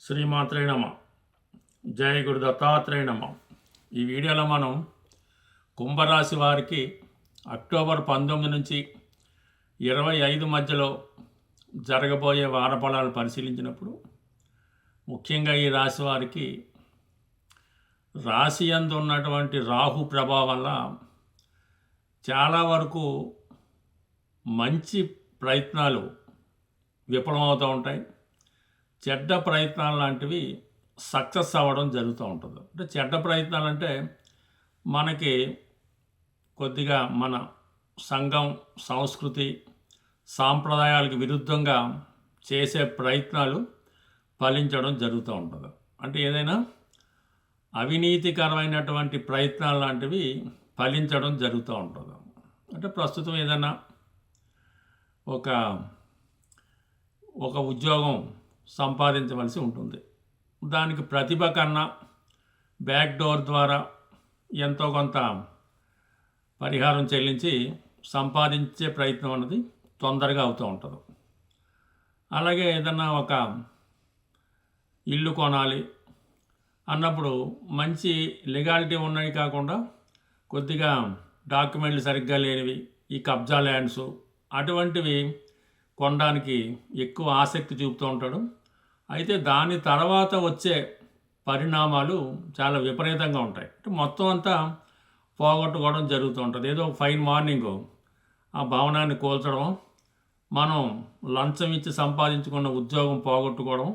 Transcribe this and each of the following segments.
శ్రీమాత్రే నమ. జై గురు దత్తాత్రేయ నమ. ఈ వీడియోలో మనం కుంభరాశి వారికి అక్టోబర్ 19 నుంచి 25 మధ్యలో జరగబోయే వారఫలాలు పరిశీలించినప్పుడు ముఖ్యంగా ఈ రాశి వారికి రాశి యందు ఉన్నటువంటి రాహు ప్రభావం వల్ల చాలా వరకు మంచి ప్రయత్నాలు విఫలమవుతూ ఉంటాయి. చెడ్డ ప్రయత్నాలు లాంటివి సక్సెస్ అవ్వడం జరుగుతూ ఉంటుంది. అంటే చెడ్డ ప్రయత్నాలు అంటే మనకి కొద్దిగా మన సంఘం సంస్కృతి సాంప్రదాయాలకు విరుద్ధంగా చేసే ప్రయత్నాలు ఫలించడం జరుగుతూ ఉంటుంది. అంటే ఏదైనా అవినీతికరమైనటువంటి ప్రయత్నాలు లాంటివి ఫలించడం జరుగుతూ ఉంటుంది. అంటే ప్రస్తుతం ఏదైనా ఒక ఉద్యోగం సంపాదించవలసి ఉంటుంది. దానికి ప్రతిభ కన్నా బ్యాక్ డోర్ ద్వారా ఎంతో కొంత పరిహారం చెల్లించి సంపాదించే ప్రయత్నం అన్నది తొందరగా అవుతూ ఉంటుంది. అలాగే ఏదన్నా ఒక ఇల్లు కొనాలి అన్నప్పుడు మంచి లీగాలిటీ ఉన్నవి కాకుండా కొద్దిగా డాక్యుమెంట్లు సరిగ్గా లేనివి, ఈ కబ్జా ల్యాండ్స్ అటువంటివి కొనడానికి ఎక్కువ ఆసక్తి చూపుతూ ఉంటాడు. అయితే దాని తర్వాత వచ్చే పరిణామాలు చాలా విపరీతంగా ఉంటాయి. అంటే మొత్తం అంతా పోగొట్టుకోవడం జరుగుతూ ఉంటుంది. ఏదో ఫైన్ మార్నింగ్ ఆ భవనాన్ని కూల్చడం, మనం లంచం ఇచ్చి సంపాదించుకున్న ఉద్యోగం పోగొట్టుకోవడం,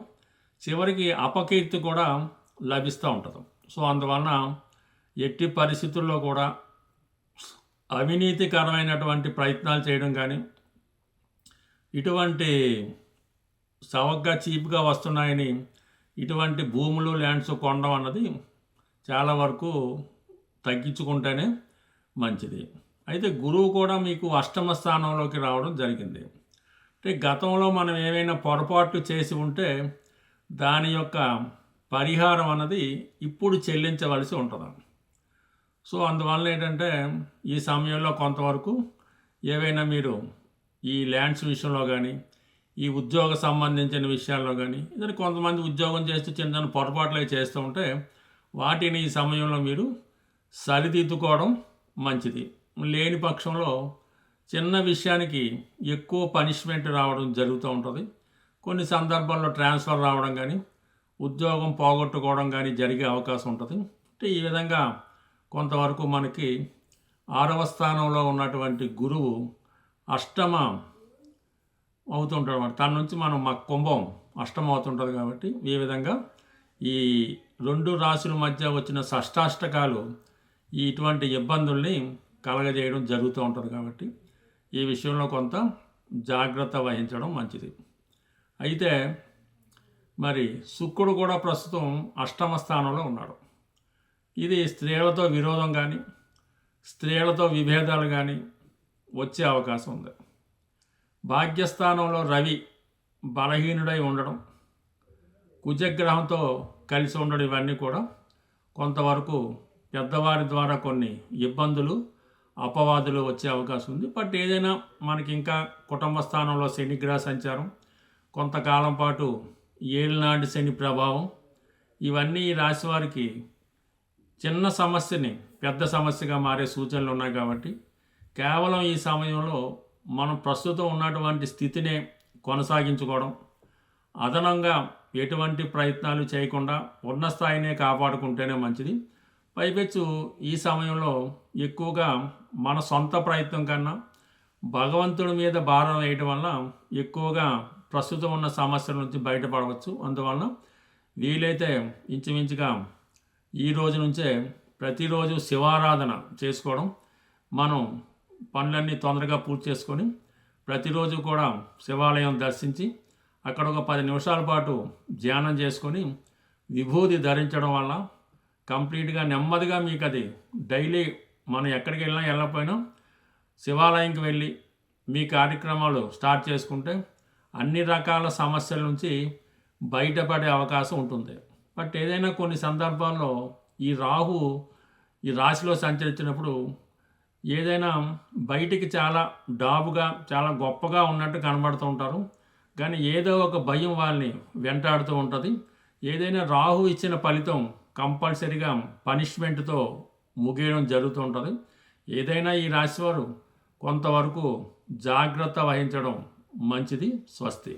చివరికి అపకీర్తి కూడా లభిస్తూ ఉంటుంది. సో అందువలన ఎట్టి పరిస్థితుల్లో కూడా అవినీతికరమైనటువంటి ప్రయత్నాలు చేయడం కానీ, ఇటువంటి చవకగా చీప్గా వస్తున్నాయని ఇటువంటి భూములు ల్యాండ్స్ కొనడం అన్నది చాలా వరకు తగ్గించుకుంటేనే మంచిది. అయితే గురువు కూడా మీకు అష్టమ స్థానంలోకి రావడం జరిగింది. అంటే గతంలో మనం ఏమైనా పొరపాట్లు చేసి ఉంటే దాని యొక్క పరిహారం అన్నది ఇప్పుడు చెల్లించవలసి ఉంటుంది. సో అందువల్ల ఏంటంటే ఈ సమయంలో కొంతవరకు ఏవైనా మీరు ఈ ల్యాండ్స్ విషయంలో కానీ, ఈ ఉద్యోగ సంబంధించిన విషయాల్లో కానీ, ఏదైనా కొంతమంది ఉద్యోగం చేస్తూ చిన్న చిన్న పొరపాట్లు చేస్తూ ఉంటే వాటిని ఈ సమయంలో మీరు సరిదిద్దుకోవడం మంచిది. లేని పక్షంలో చిన్న విషయానికి ఎక్కువ పనిష్మెంట్ రావడం జరుగుతూ ఉంటుంది. కొన్ని సందర్భాల్లో ట్రాన్స్ఫర్ రావడం కానీ, ఉద్యోగం పోగొట్టుకోవడం కానీ జరిగే అవకాశం ఉంటుంది. అంటే ఈ విధంగా కొంతవరకు మనకి 6వ స్థానంలో ఉన్నటువంటి గురువు అష్టమ అవుతుంటాడు అన్నమాట. తన నుంచి మనం మా కుంభం అష్టం అవుతుంటుంది. కాబట్టి ఈ విధంగా ఈ 2 రాశుల మధ్య వచ్చిన షష్టాష్టకాలు ఇటువంటి ఇబ్బందుల్ని కలగజేయడం జరుగుతూ ఉంటుంది. కాబట్టి ఈ విషయంలో కొంత జాగ్రత్త వహించడం మంచిది. అయితే మరి శుక్రుడు కూడా ప్రస్తుతం అష్టమ స్థానంలో ఉన్నాడు. ఇది స్త్రీలతో విరోధం కానీ, స్త్రీలతో విభేదాలు కానీ వచ్చే అవకాశం ఉంది. భాగ్యస్థానంలో రవి బలహీనుడై ఉండడం, కుజగ్రహంతో కలిసి ఉండడం, ఇవన్నీ కూడా కొంతవరకు పెద్దవారి ద్వారా కొన్ని ఇబ్బందులు అపవాదులు వచ్చే అవకాశం ఉంది. బట్ ఏదైనా మనకి ఇంకా కుటుంబ స్థానంలో శనిగ్రహ సంచారం, కొంతకాలం పాటు ఏలినాటి శని ప్రభావం, ఇవన్నీ ఈ రాశి వారికి చిన్న సమస్యని పెద్ద సమస్యగా మారే సూచనలు ఉన్నాయి. కాబట్టి కేవలం ఈ సమయంలో మనం ప్రస్తుతం ఉన్నటువంటి స్థితినే కొనసాగించుకోవడం, అదనంగా ఎటువంటి ప్రయత్నాలు చేయకుండా ఉన్న స్థాయినే కాపాడుకుంటేనే మంచిది. పైపెచ్చు ఈ సమయంలో ఎక్కువగా మన సొంత ప్రయత్నం కన్నా భగవంతుడి మీద భారం వేయడం వల్ల ఎక్కువగా ప్రస్తుతం ఉన్న సమస్యల నుంచి బయటపడవచ్చు. అందువలన వీలైతే ఇంచుమించుగా ఈ రోజు నుంచే ప్రతిరోజు శివారాధన చేసుకోవడం, మనం పనులన్నీ తొందరగా పూర్తి చేసుకొని ప్రతిరోజు కూడా శివాలయం దర్శించి అక్కడ ఒక 10 నిమిషాల పాటు ధ్యానం చేసుకొని విభూతి ధరించడం వల్ల కంప్లీట్గా నెమ్మదిగా మీకు అది డైలీ మనం ఎక్కడికి వెళ్ళకపోయినా శివాలయంకి వెళ్ళి మీ కార్యక్రమాలు స్టార్ట్ చేసుకుంటే అన్ని రకాల సమస్యల నుంచి బయటపడే అవకాశం ఉంటుంది. బట్ ఏదైనా కొన్ని సందర్భాల్లో ఈ రాహు ఈ రాశిలో సంచరించినప్పుడు ఏదైనా బయటికి చాలా డాబుగా చాలా గొప్పగా ఉన్నట్టు కనబడుతూ ఉంటారు, కానీ ఏదో ఒక భయం వాళ్ళని వెంటాడుతూ ఉంటుంది. ఏదైనా రాహు ఇచ్చిన ఫలితం కంపల్సరిగా పనిష్మెంట్తో ముగియడం జరుగుతూ ఉంటుంది. ఏదైనా ఈ రాశివారు కొంతవరకు జాగ్రత్త వహించడం మంచిది. స్వస్తి.